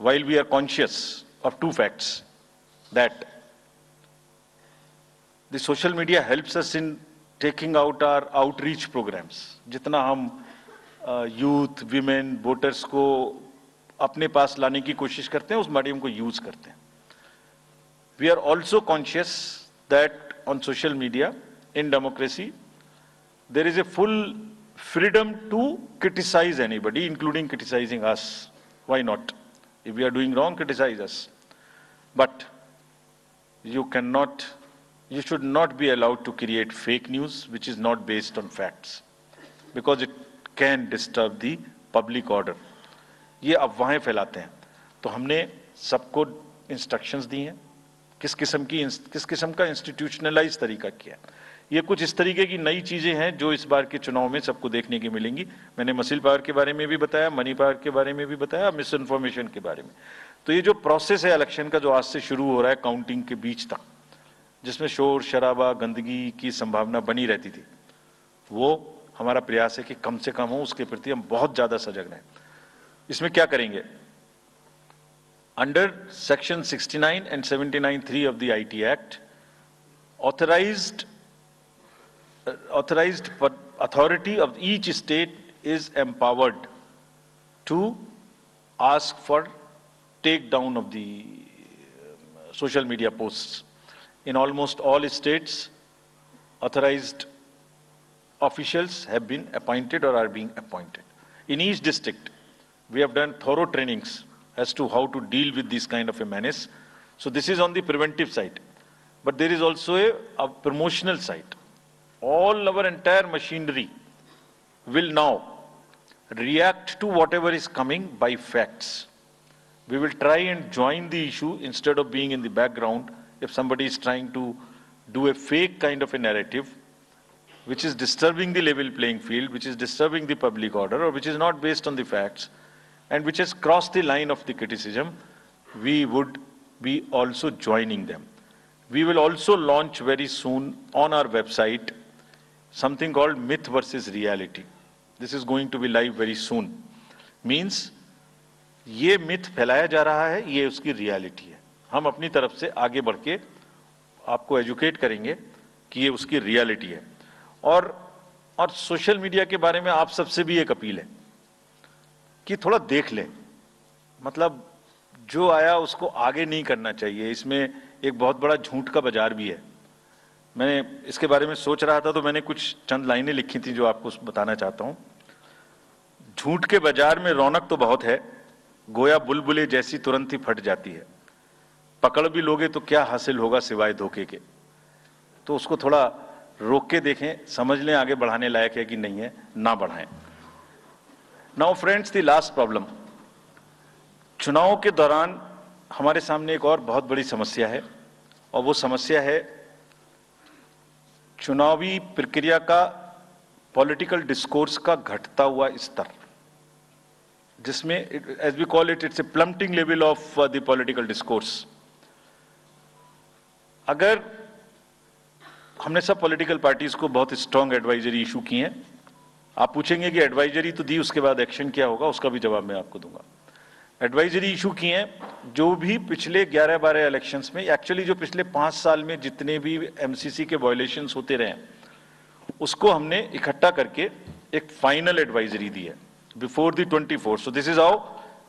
while we are conscious of two facts, that the social media helps us in taking out our outreach programs. जितना हम youth, women, voters को अपने पास लाने की कोशिश करते हैं, उस मीडियम को यूज करते हैं. We are also conscious that on social media, in democracy, there is a full freedom to criticize anybody, including criticizing us. Why not? If we are doing wrong, criticize us. But you should not be allowed to create fake news which is not based on facts, because it can disturb the public order. ये अफवाहें फैलाते हैं. तो हमने सबको instructions दी हैं किस किस्म का इंस्टीट्यूशनलाइज तरीका किया. ये कुछ इस तरीके की नई चीजें हैं जो इस बार के चुनाव में सबको देखने की मिलेंगी. मैंने मसल पावर के बारे में भी बताया, मनी पावर के बारे में भी बताया, मिस इन्फॉर्मेशन के बारे में. तो ये जो प्रोसेस है इलेक्शन का, जो आज से शुरू हो रहा है काउंटिंग के बीच तक, जिसमें शोर शराबा गंदगी की संभावना बनी रहती थी, वो हमारा प्रयास है कि कम से कम हो. उसके प्रति हम बहुत ज्यादा सजग रहें. इसमें क्या करेंगे? Under section 69 and 79(3) of the IT Act, authorized authority of each state is empowered to ask for takedown of the social media posts. In almost all states, authorized officials have been appointed or are being appointed. In each district, we have done thorough trainings as to how to deal with this kind of a menace. So this is on the preventive side. But there is also a promotional side. All our entire machinery will now react to whatever is coming by facts. We will try and join the issue instead of being in the background. If somebody is trying to do a fake kind of a narrative, which is disturbing the level playing field, which is disturbing the public order, or which is not based on the facts, and which has crossed the line of the criticism, we would be also joining them. We will also launch very soon on our website something called Myth versus Reality. This is going to be live very soon. Means, ये myth फैलाया जा रहा है, ये उसकी reality है. हम अपनी तरफ से आगे बढ़ के आपको educate करेंगे कि ये उसकी reality है. और सोशल मीडिया के बारे में आप सबसे भी एक अपील है कि थोड़ा देख लें. मतलब जो आया उसको आगे नहीं करना चाहिए. इसमें एक बहुत बड़ा झूठ का बाजार भी है. मैंने इसके बारे में सोच रहा था तो मैंने कुछ चंद लाइनें लिखी थी जो आपको बताना चाहता हूं. झूठ के बाजार में रौनक तो बहुत है, गोया बुलबुले जैसी तुरंत ही फट जाती है. पकड़ भी लोगे तो क्या हासिल होगा सिवाय धोखे के. तो उसको थोड़ा रोक के देखें, समझ लें आगे बढ़ाने लायक है कि नहीं है, ना बढ़ाएं. Now friends, the last problem. चुनाव के दौरान हमारे सामने एक और बहुत बड़ी समस्या है, और वो समस्या है चुनावी प्रक्रिया का पॉलिटिकल डिस्कोर्स का घटता हुआ स्तर, जिसमें as we call it, it's a plummeting level of the political discourse. अगर हमने सब पॉलिटिकल पार्टीज को बहुत स्ट्रांग एडवाइजरी इशू की हैं. आप पूछेंगे कि एडवाइजरी तो दी, उसके बाद एक्शन क्या होगा, उसका भी जवाब मैं आपको दूंगा. एडवाइजरी इशू की हैं जो भी पिछले 11-12 इलेक्शंस में, एक्चुअली जो पिछले 5 साल में जितने भी एमसीसी के वायलेशंस होते रहे, उसको हमने इकट्ठा करके एक फाइनल एडवाइजरी दी है before the 24. So this is how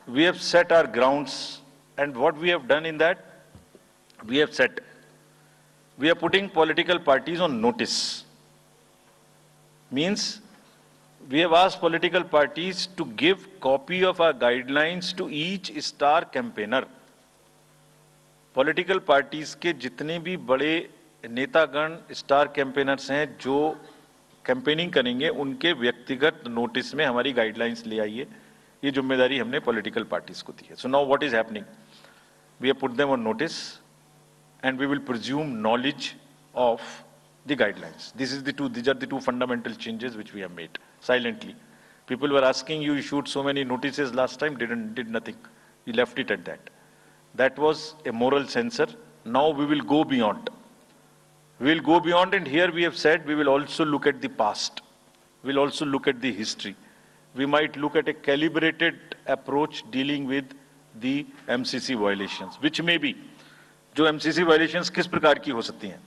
we have set our grounds, and what we have done in that, we have set, we are putting political parties on notice. Means we have asked political parties to give copy of our guidelines to each star campaigner. Political parties के जितने भी बड़े नेतागण star campaigners हैं जो campaigning करेंगे, उनके व्यक्तिगत नोटिस में हमारी गाइडलाइंस ले आइए. ये जिम्मेदारी हमने पॉलिटिकल पार्टीज को दी है. So now what is happening, we have put them on notice and we will presume knowledge of the guidelines. These are the two fundamental changes which we have made silently. People were asking, you issued so many notices last time, did nothing. You left it at that. That was a moral censor. Now we will go beyond. We will go beyond, and here we have said we will also look at the past. We will also look at the history. We might look at a calibrated approach dealing with the MCC violations, which may be, जो MCC violations किस प्रकार की हो सकती हैं?